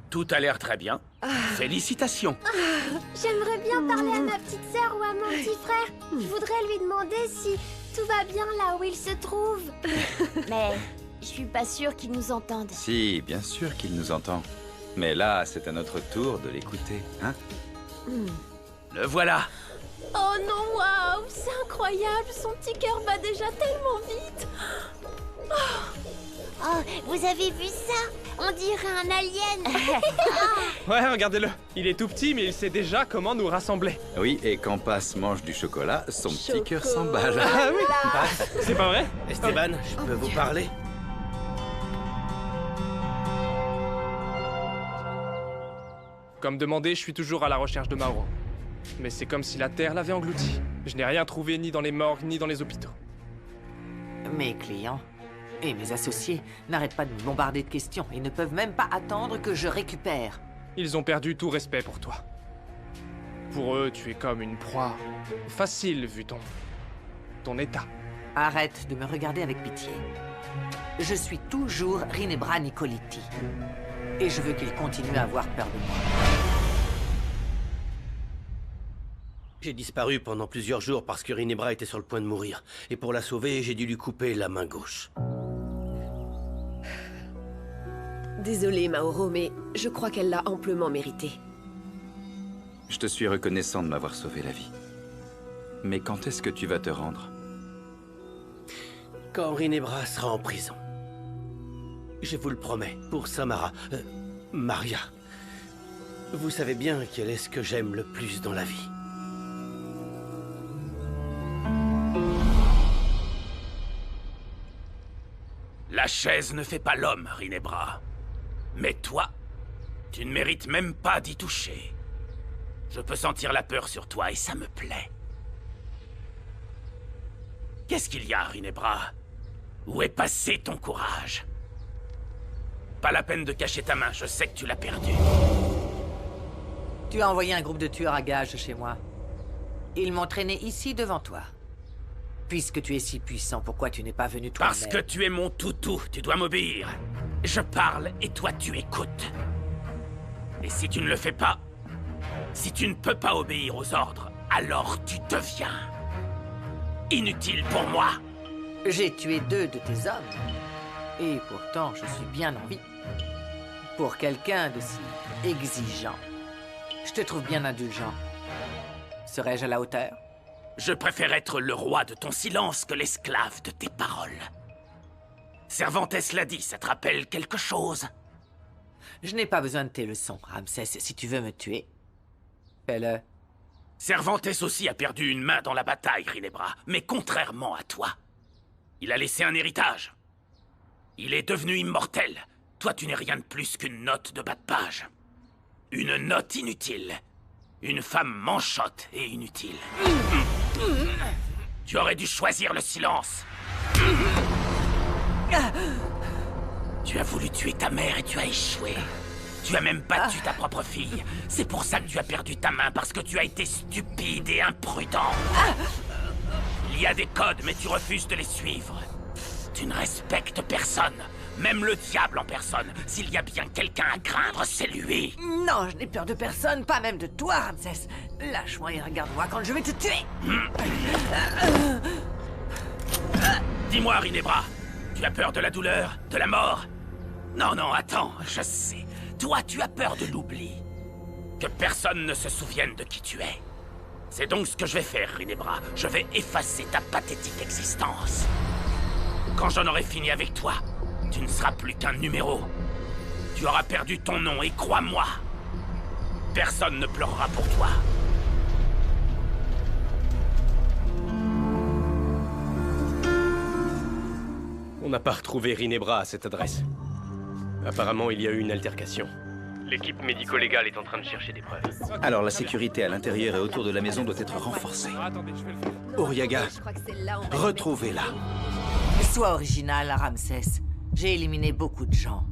Tout a l'air très bien. Félicitations. J'aimerais bien parler à ma petite sœur ou à mon petit frère. Je voudrais lui demander si tout va bien là où il se trouve. Mais je suis pas sûre qu'il nous entende. Si, bien sûr qu'il nous entend. Mais là, c'est à notre tour de l'écouter, hein? Le voilà. Oh non, waouh, c'est incroyable. Son petit cœur bat déjà tellement vite. Oh, vous avez vu ça? On dirait un alien. Ouais, regardez-le. Il est tout petit, mais il sait déjà comment nous rassembler. Oui, et quand Passe mange du chocolat, son petit cœur s'emballe. Ah oui. C'est pas vrai? Esteban, je peux vous parler? Comme demandé, je suis toujours à la recherche de Mauro. Mais c'est comme si la Terre l'avait englouti. Je n'ai rien trouvé ni dans les morgues, ni dans les hôpitaux. Mes clients et mes associés n'arrêtent pas de me bombarder de questions. Ils ne peuvent même pas attendre que je récupère. Ils ont perdu tout respect pour toi. Pour eux, tu es comme une proie. Facile, vu ton état. Arrête de me regarder avec pitié. Je suis toujours Rinebra Nicoliti. Et je veux qu'ils continuent à avoir peur de moi. J'ai disparu pendant plusieurs jours parce que Rinebra était sur le point de mourir. Et pour la sauver, j'ai dû lui couper la main gauche. Désolée, Mauro, mais je crois qu'elle l'a amplement mérité. Je te suis reconnaissant de m'avoir sauvé la vie. Mais quand est-ce que tu vas te rendre? Quand Rinebra sera en prison. Je vous le promets, pour Samara. Maria. Vous savez bien quel est ce que j'aime le plus dans la vie. La chaise ne fait pas l'homme, Rinebra. Mais toi, tu ne mérites même pas d'y toucher. Je peux sentir la peur sur toi et ça me plaît. Qu'est-ce qu'il y a, Rinebra? Où est passé ton courage? Pas la peine de cacher ta main, je sais que tu l'as perdue. Tu as envoyé un groupe de tueurs à gages chez moi. Ils m'ont traîné ici devant toi. Puisque tu es si puissant, pourquoi tu n'es pas venu toi-même? Parce que tu es mon toutou, tu dois m'obéir. Je parle et toi tu écoutes. Et si tu ne le fais pas, si tu ne peux pas obéir aux ordres, alors tu deviens inutile pour moi. J'ai tué 2 de tes hommes. Et pourtant, je suis bien en vie. Pour quelqu'un de si exigeant, je te trouve bien indulgent. Serais-je à la hauteur? Je préfère être le roi de ton silence que l'esclave de tes paroles. Cervantes l'a dit, ça te rappelle quelque chose? Je n'ai pas besoin de tes leçons, Ramsès. Si tu veux me tuer, fais-le. Cervantes aussi a perdu une main dans la bataille, Rinebra. Mais contrairement à toi, il a laissé un héritage. Il est devenu immortel. Toi, tu n'es rien de plus qu'une note de bas de page. Une note inutile. Une femme manchotte et inutile. Tu aurais dû choisir le silence. Tu as voulu tuer ta mère et tu as échoué. Tu as même battu ta propre fille. C'est pour ça que tu as perdu ta main, parce que tu as été stupide et imprudent. Il y a des codes, mais tu refuses de les suivre. Tu ne respectes personne. Même le diable en personne. S'il y a bien quelqu'un à craindre, c'est lui. Non, je n'ai peur de personne, pas même de toi, Ramsès. Lâche-moi et regarde-moi quand je vais te tuer. Dis-moi, Rinebra, tu as peur de la douleur, de la mort? Non, non, attends, je sais. Toi, tu as peur de l'oubli. Que personne ne se souvienne de qui tu es. C'est donc ce que je vais faire, Rinebra. Je vais effacer ta pathétique existence. Quand j'en aurai fini avec toi, tu ne seras plus qu'un numéro. Tu auras perdu ton nom et crois-moi, personne ne pleurera pour toi. On n'a pas retrouvé Rinebra à cette adresse. Apparemment, il y a eu une altercation. L'équipe médico-légale est en train de chercher des preuves. Alors la sécurité à l'intérieur et autour de la maison doit être renforcée. Ah, attendez, je vais le faire. Oriaga, Je crois que c'est là retrouvez-la. Sois original, Ramsès. J'ai éliminé beaucoup de gens.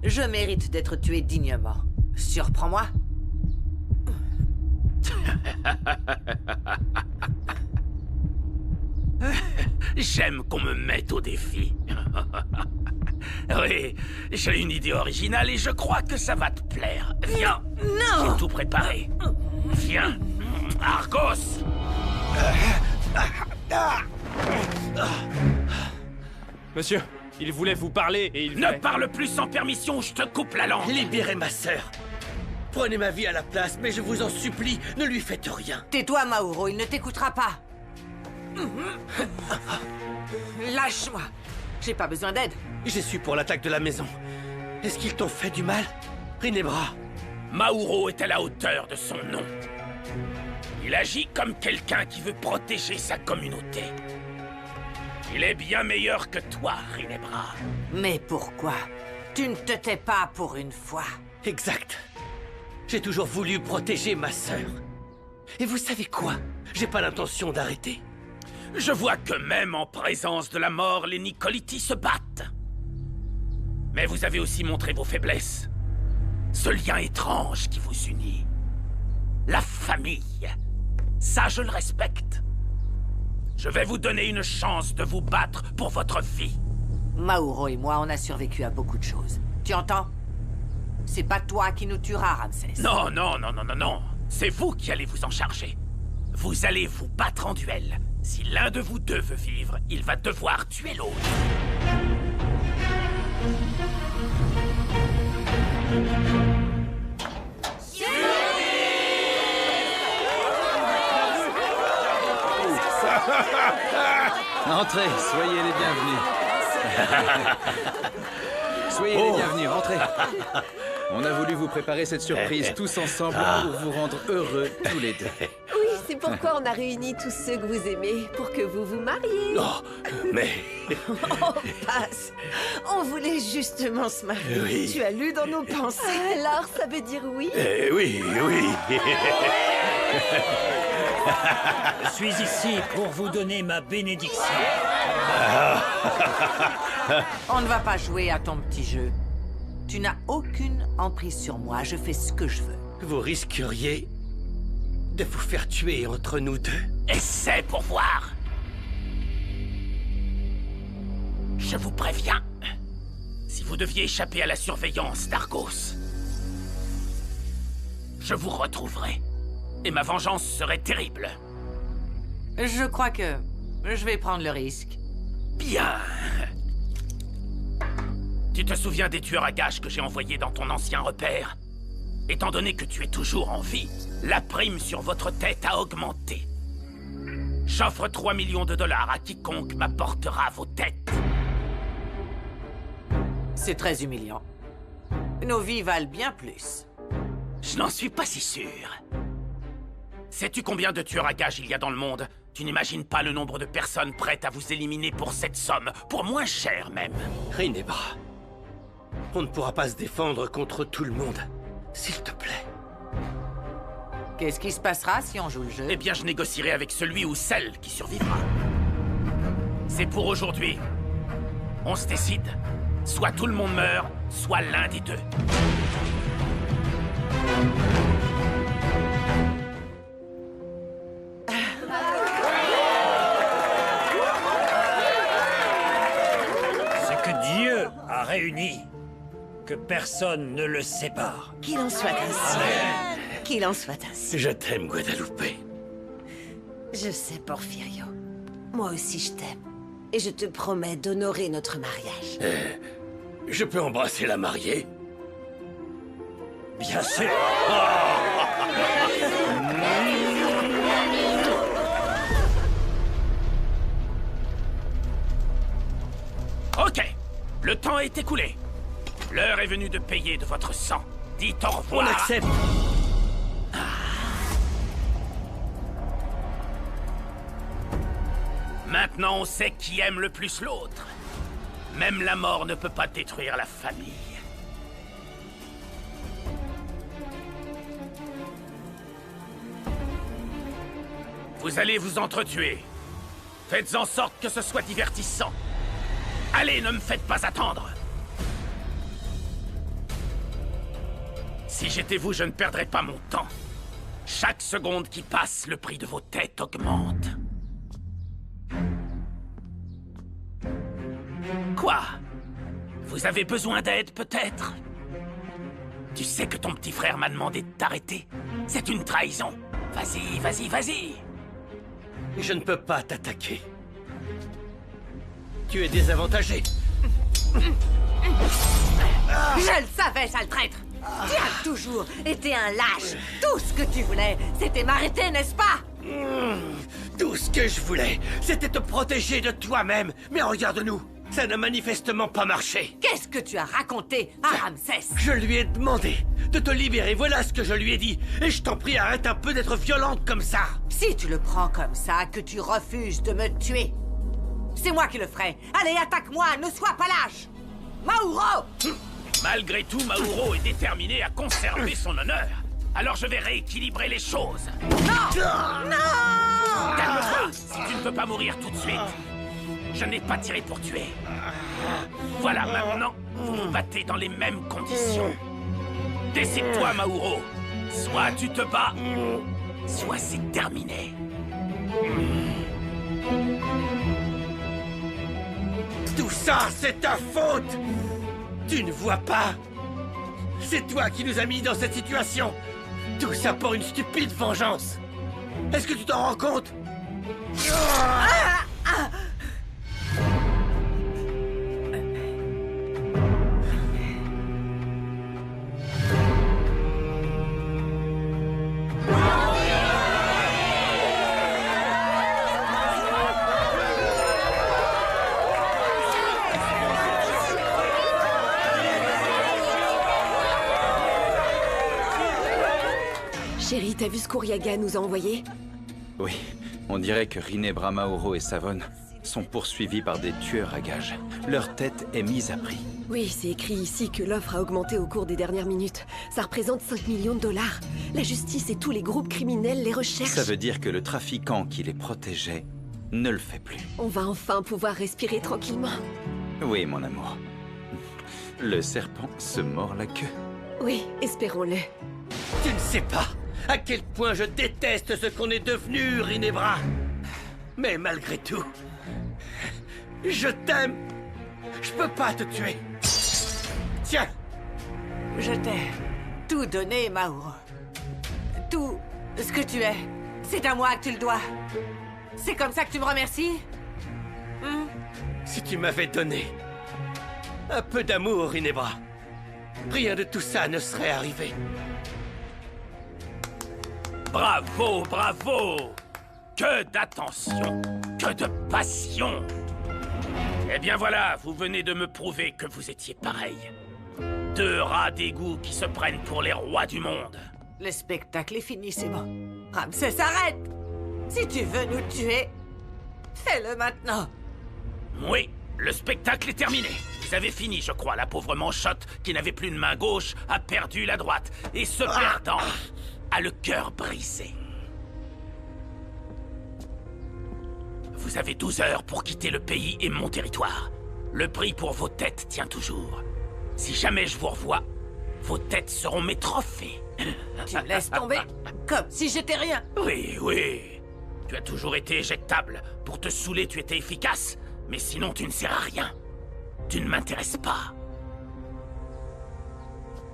Je mérite d'être tué dignement. Surprends-moi. J'aime qu'on me mette au défi. Oui, j'ai une idée originale et je crois que ça va te plaire. Viens. Non. J'ai tout préparé. Viens. Argos. Monsieur, il voulait vous parler et il Ne fallait- parle plus sans permission ou je te coupe la langue. Libérez ma sœur. Prenez ma vie à la place, mais je vous en supplie, ne lui faites rien. Tais-toi, Mauro, il ne t'écoutera pas. Lâche-moi. J'ai pas besoin d'aide. J'ai su pour l'attaque de la maison. Est-ce qu'ils t'ont fait du mal, Rinebra? Mauro est à la hauteur de son nom. Il agit comme quelqu'un qui veut protéger sa communauté. Il est bien meilleur que toi, Rinebra. Mais pourquoi? Tu ne te tais pas pour une fois. Exact. J'ai toujours voulu protéger ma sœur. Et vous savez quoi? J'ai pas l'intention d'arrêter. Je vois que même en présence de la mort, les Nicoliti se battent. Mais vous avez aussi montré vos faiblesses. Ce lien étrange qui vous unit. La famille. Ça, je le respecte. Je vais vous donner une chance de vous battre pour votre vie. Mauro et moi, on a survécu à beaucoup de choses. Tu entends? C'est pas toi qui nous tueras, Ramsès. Non, non, non, non, non, non. C'est vous qui allez vous en charger. Vous allez vous battre en duel. Si l'un de vous deux veut vivre, il va devoir tuer l'autre. Entrez, soyez les bienvenus. Soyez les bienvenus, entrez. On a voulu vous préparer cette surprise tous ensemble pour vous rendre heureux tous les deux. Oui, c'est pourquoi on a réuni tous ceux que vous aimez, pour que vous vous mariez. Oh, mais... Oh, passe. On voulait justement se marier. Oui. Tu as lu dans nos pensées. Alors, ça veut dire oui? oui, oui. Je suis ici pour vous donner ma bénédiction. On ne va pas jouer à ton petit jeu. Tu n'as aucune emprise sur moi, je fais ce que je veux. Vous risqueriez de vous faire tuer entre nous deux. Essaie pour voir. Je vous préviens. Si vous deviez échapper à la surveillance d'Argos, je vous retrouverai. Et ma vengeance serait terrible. Je crois que je vais prendre le risque. Bien. Tu te souviens des tueurs à gages que j'ai envoyés dans ton ancien repère? Étant donné que tu es toujours en vie, la prime sur votre tête a augmenté. J'offre 3 millions de dollars à quiconque m'apportera vos têtes. C'est très humiliant. Nos vies valent bien plus. Je n'en suis pas si sûr. Sais-tu combien de tueurs à gages il y a dans le monde? Tu n'imagines pas le nombre de personnes prêtes à vous éliminer pour cette somme, pour moins cher même. Rinebra, on ne pourra pas se défendre contre tout le monde. S'il te plaît. Qu'est-ce qui se passera si on joue le jeu? Eh bien, je négocierai avec celui ou celle qui survivra. C'est pour aujourd'hui. On se décide. Soit tout le monde meurt, soit l'un des deux. Ce que Dieu a réuni, que personne ne le sépare. Qu'il en soit ainsi. Qu'il en soit ainsi. Je t'aime, Guadalupe. Je sais, Porfirio. Moi aussi, je t'aime. Et je te promets d'honorer notre mariage. Je peux embrasser la mariée? Bien sûr. Ok, le temps est écoulé. L'heure est venue de payer de votre sang. Dites au On revoir. accepte. Maintenant, on sait qui aime le plus l'autre. Même la mort ne peut pas détruire la famille. Vous allez vous entretuer. Faites en sorte que ce soit divertissant. Allez, ne me faites pas attendre. Si j'étais vous, je ne perdrais pas mon temps. Chaque seconde qui passe, le prix de vos têtes augmente. Quoi? Vous Vous avez besoin d'aide, peut-être? Tu sais que ton petit frère m'a demandé de t'arrêter? C'est une trahison. Vas-y, vas-y, vas-y. Je ne peux pas t'attaquer. Tu es désavantagé. Je le savais, sale traître! Tu as toujours été un lâche. Tout ce que tu voulais, c'était m'arrêter, n'est-ce pas? Tout ce que je voulais, c'était te protéger de toi-même. Mais regarde-nous, ça n'a manifestement pas marché. Qu'est-ce que tu as raconté à Ramsès? Je lui ai demandé de te libérer, voilà ce que je lui ai dit. Et je t'en prie, arrête un peu d'être violente comme ça. Si tu le prends comme ça, que tu refuses de me tuer, c'est moi qui le ferai. Allez, attaque-moi, ne sois pas lâche. Mauro! Malgré tout, Mauro est déterminé à conserver son honneur. Alors je vais rééquilibrer les choses. Non! Non! Calme-toi, si tu ne peux pas mourir tout de suite. Je n'ai pas tiré pour tuer. Voilà, maintenant, vous vous battez dans les mêmes conditions. Décide-toi, Mauro. Soit tu te bats, soit c'est terminé. Tout ça, c'est ta faute! Tu ne vois pas? C'est toi qui nous as mis dans cette situation! Tout ça pour une stupide vengeance! Est-ce que tu t'en rends compte? Chérie, t'as vu ce qu'Uriaga nous a envoyé? Oui, on dirait que Rinebra, Mauro et Savon sont poursuivis par des tueurs à gages. Leur tête est mise à prix. Oui, c'est écrit ici que l'offre a augmenté au cours des dernières minutes. Ça représente 5 millions de dollars. La justice et tous les groupes criminels les recherchent. Ça veut dire que le trafiquant qui les protégeait ne le fait plus. On va enfin pouvoir respirer tranquillement. Oui, mon amour. Le serpent se mord la queue. Oui, espérons-le. Tu ne sais pas à quel point je déteste ce qu'on est devenu, Rinebra. Mais malgré tout, je t'aime. Je peux pas te tuer. Tiens. Je t'ai tout donné, Mauro. Tout ce que tu es, c'est à moi que tu le dois. C'est comme ça que tu me remercies? Si tu m'avais donné un peu d'amour, Rinebra, rien de tout ça ne serait arrivé. Bravo, bravo! Que d'attention, que de passion! Eh bien voilà, vous venez de me prouver que vous étiez pareil. Deux rats d'égout qui se prennent pour les rois du monde. Le spectacle est fini, c'est bon. Ramsès, arrête! Si tu veux nous tuer, fais-le maintenant. Oui, le spectacle est terminé. Vous avez fini, je crois. La pauvre manchotte qui n'avait plus de main gauche a perdu la droite. Et ce perdant a le cœur brisé. Vous avez 12 heures pour quitter le pays et mon territoire. Le prix pour vos têtes tient toujours. Si jamais je vous revois, vos têtes seront mes trophées. Tu me laisses tomber comme si j'étais rien. Oui, oui. Tu as toujours été éjectable. Pour te saouler, tu étais efficace. Mais sinon, tu ne sers à rien. Tu ne m'intéresses pas.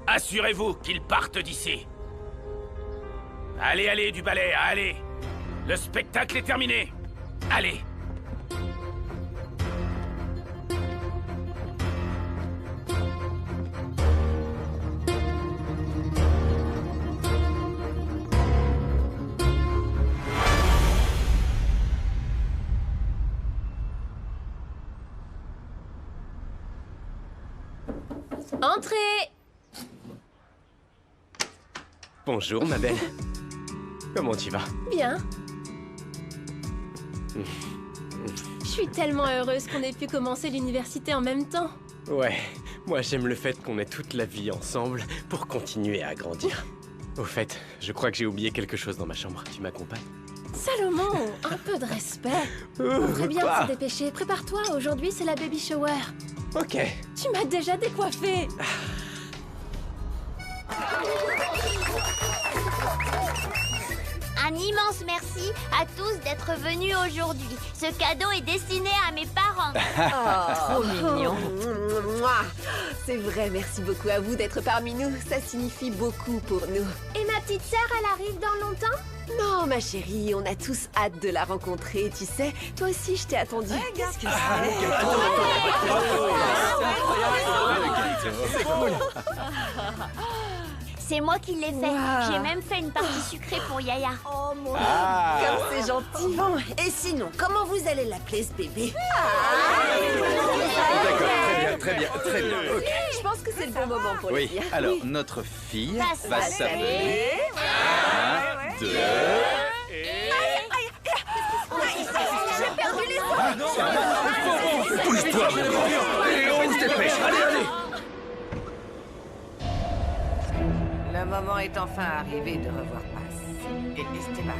Assurez-vous qu'ils partent d'ici. Allez, allez, du balai, allez. Le spectacle est terminé. Allez. Entrez! Bonjour, ma belle. Comment tu vas? Bien. Je suis tellement heureuse qu'on ait pu commencer l'université en même temps. Ouais, moi j'aime le fait qu'on ait toute la vie ensemble pour continuer à grandir. Au fait, je crois que j'ai oublié quelque chose dans ma chambre. Tu m'accompagnes? Salomon, un peu de respect. On ferait bien de se dépêcher. Prépare-toi, aujourd'hui c'est la baby shower. Ok. Tu m'as déjà décoiffé. Un immense merci à tous d'être venus aujourd'hui. Ce cadeau est destiné à mes parents. Trop mignon. C'est vrai, merci beaucoup à vous d'être parmi nous. Ça signifie beaucoup pour nous. Et ma petite sœur, elle arrive dans longtemps? Non, ma chérie, on a tous hâte de la rencontrer, tu sais. Toi aussi, je t'ai attendu. Qu'est-ce que C'est cool. C'est moi qui l'ai fait. Wow. J'ai même fait une partie sucrée pour Yaya. Oh mon Comme c'est gentil. Bon, et sinon, comment vous allez l'appeler ce bébé? D'accord, très bien. Ok. Je pense que c'est le bon moment pour le Oui, dire. alors notre fille va s'appeler... 1, 2... J'ai perdu les os. Pousse-toi, mon grand. Allez, on se dépêche. Allez. Le moment est enfin arrivé de revoir Paz et Esteban.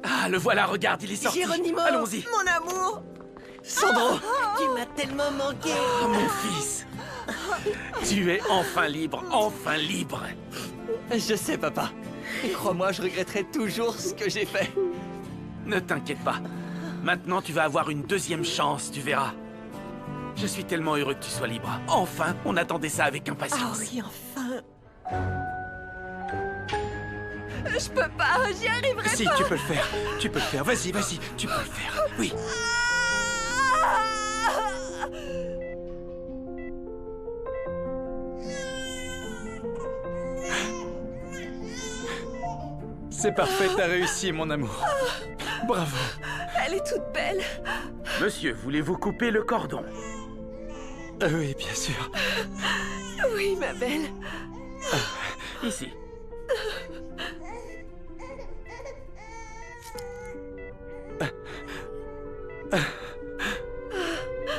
Ah, le voilà, regarde, il est sorti. Geronimo, Allons-y. mon amour. Sandro, tu m'as tellement manqué. Oh, mon fils. Tu es enfin libre, enfin libre. Je sais, papa. Et crois-moi, je regretterai toujours ce que j'ai fait. Ne t'inquiète pas. Maintenant, tu vas avoir une deuxième chance, tu verras. Je suis tellement heureux que tu sois libre. Enfin, on attendait ça avec impatience. oui, enfin. Je peux pas, j'y arriverai Si, pas. tu peux le faire. Tu peux le faire. Vas-y, tu peux le faire. Oui. C'est parfait, t'as réussi, mon amour. Bravo. Elle est toute belle. Monsieur, voulez-vous couper le cordon? Oui, bien sûr. Oui, ma belle. Ici.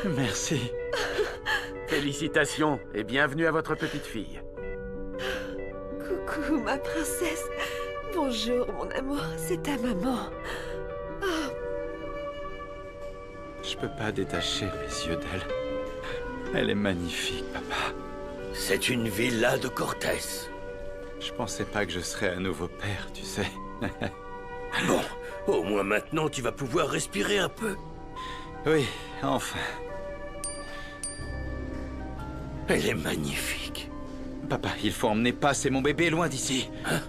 Merci. Félicitations et bienvenue à votre petite fille. Coucou, ma princesse. Bonjour, mon amour. C'est ta maman. Je peux pas détacher mes yeux d'elle. Elle est magnifique, papa. C'est une villa de Cortés. Je pensais pas que je serais à nouveau père, tu sais. Bon, au moins maintenant tu vas pouvoir respirer un peu. Oui, enfin. Elle est magnifique. Papa, il faut emmener Paz et mon bébé loin d'ici. Hein?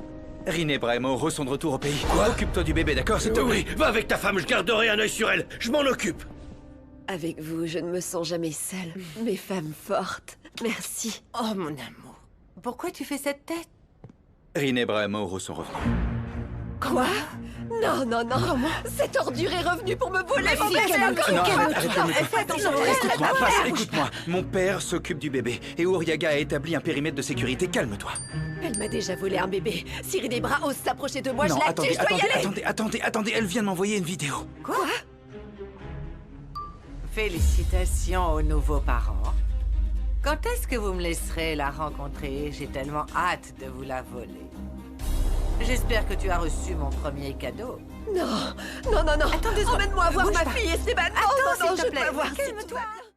Rinebra et Mauro sont de retour au pays. Quoi? Occupe-toi du bébé, d'accord, s'il te plaît? Oui, va avec ta femme, je garderai un œil sur elle. Je m'en occupe. Avec vous, je ne me sens jamais seule. Mes femmes fortes. Merci. Oh, mon amour. Pourquoi tu fais cette tête? Rinebra et Mauro sont revenus. Quoi? Non, non, non. Comment? Cette ordure est revenue pour me voler mon bébé. Non, arrête de me Fais attention. Écoute-moi, Paz, écoute-moi. Mon père s'occupe du bébé et Uriaga a établi un périmètre de sécurité. Calme-toi. Elle m'a déjà volé un bébé. Si Rinebra ose s'approcher de moi, Non, je la tue. Je dois y aller. attendez, elle vient de m'envoyer une vidéo. Quoi? Félicitations aux nouveaux parents. Quand est-ce que vous me laisserez la rencontrer? J'ai tellement hâte de vous la voler. J'espère que tu as reçu mon premier cadeau. Non, non, non, non. Attends 2 secondes. Emmène-moi voir Bouge ma pas. fille, Esteban. Attends, Non, non, s'il te je plaît. peux voir si tout Calme-toi. va bien.